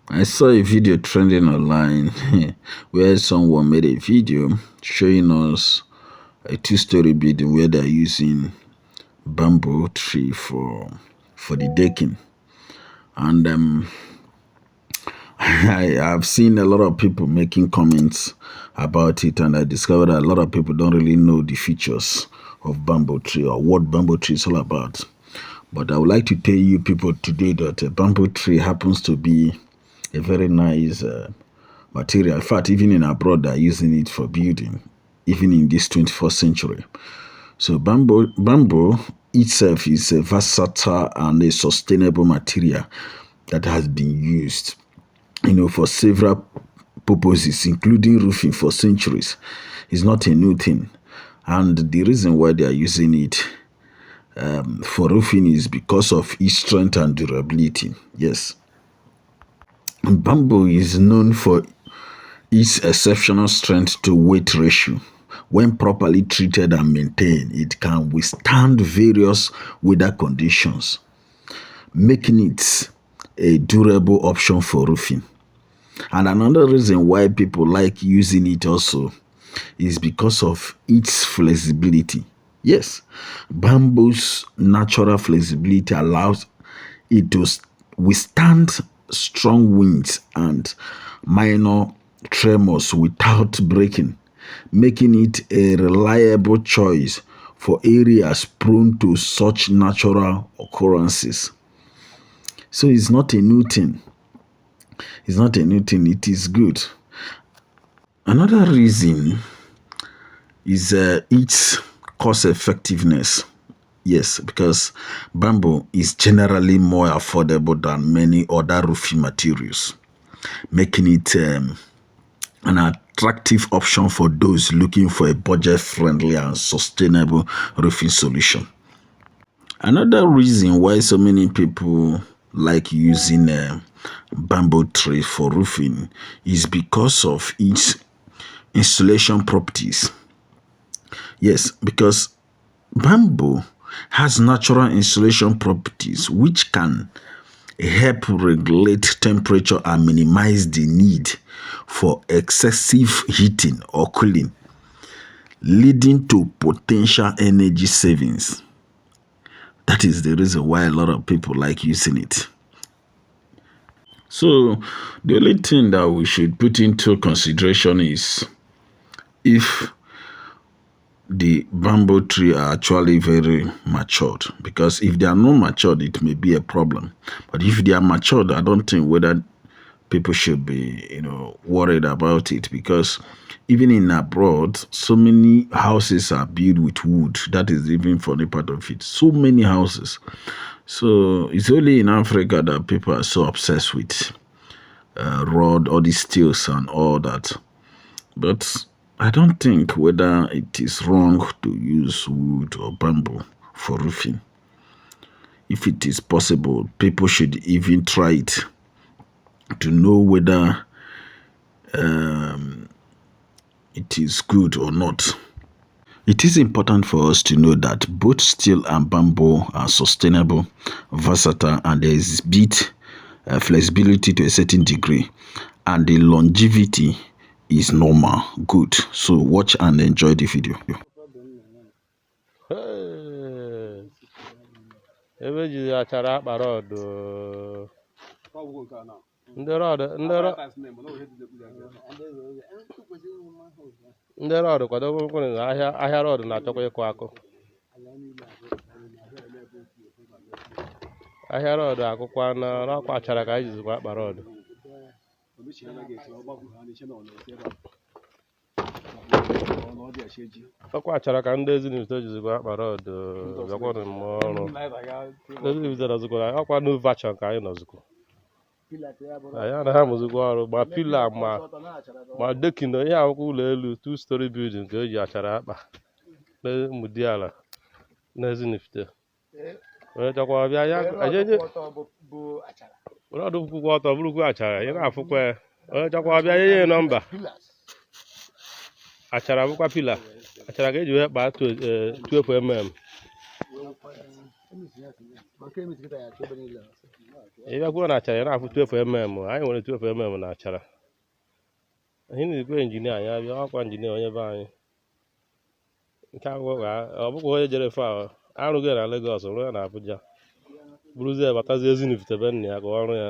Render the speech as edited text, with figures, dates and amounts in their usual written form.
I saw a video trending online where someone made a video showing us a two-story building where they're using bamboo tree for the decking. And I've seen a lot of people making comments about it, and I discovered that a lot of people don't really know the features of bamboo tree or what bamboo tree is all about. But I would like to tell you people today that a bamboo tree happens to be a very nice material. In fact, even in abroad, they're using it for building, even in this 21st century. So bamboo itself is a versatile and a sustainable material that has been used, for several purposes, including roofing for centuries. It's not a new thing. And the reason why they are using it for roofing is because of its strength and durability. Yes. Bamboo is known for its exceptional strength to weight ratio. When properly treated and maintained, it can withstand various weather conditions, making it a durable option for roofing. And another reason why people like using it also is because of its flexibility. Yes, bamboo's natural flexibility allows it to withstand strong winds and minor tremors without breaking, making it a reliable choice for areas prone to such natural occurrences. So it's not a new thing. It's not a new thing. It is good. Another reason is its cost effectiveness. Yes, because bamboo is generally more affordable than many other roofing materials, making it an attractive option for those looking for a budget-friendly and sustainable roofing solution. Another reason why so many people like using bamboo tree for roofing is because of its insulation properties. Yes, because bamboo has natural insulation properties which can help regulate temperature and minimize the need for excessive heating or cooling, leading to potential energy savings. That is the reason why a lot of people like using it. So, the only thing that we should put into consideration is if the bamboo tree are actually very matured, because if they are not matured it may be a problem, but if they are matured I don't think whether people should be worried about it, because even in abroad so many houses are built with wood. That is even funny part of it, so many houses. So it's only in Africa that people are so obsessed with rod, all these steels and all that. But I don't think whether it is wrong to use wood or bamboo for roofing. If it is possible, people should even try it to know whether it is good or not. It is important for us to know that both steel and bamboo are sustainable, versatile, and there is bit flexibility to a certain degree, and the longevity is normal, good. So watch and enjoy the video. ebe ji achara akpara ọdụ ndị rọdụ kwadobe mkpụrụ na ahịa rọdụ na-achọkwa ịkụ akụ. Ahịa rọdụ akwụkwọ na ọkwa achara ka anyị jizikwa akpa rọdụ. Ọkwa achara ka ndị ezinụlọ jizikwa akpa rọdụ bịakwanụ mmụọ ọrụ. Ezinụlọ nọzikwara ọkwa new version ka anyị nọzikwa. Anyị anaghị amụzikwa ọrụ ma pila ma dekin ihe akwụkwọ ụlọ elu 2-story building ka eji achara akpa n'Umudiala n'Ezinifite. Onye chọkwa ọbịa ya ajeje rọdụ kwụkwọ ọtọ bụrụkwa achara ị na-afụkwa ya. Onye chọkwa ọbịa nye nọmba. Achara bụkwa pila. Achara ka eji wee kpaa 12 mm. ị bịakwuo na achara ya na-afụ 12mm anyị nwere 12mm na achara anyị na-ekwe injinia anyị abịa ọkwa injinia onye be anyị nke agwọ ọ bụkwa onye jere fa arụghị na Lagos rụọ ya na Abuja buruzie batazie Ezinifite be nna ya ka ọrụ ya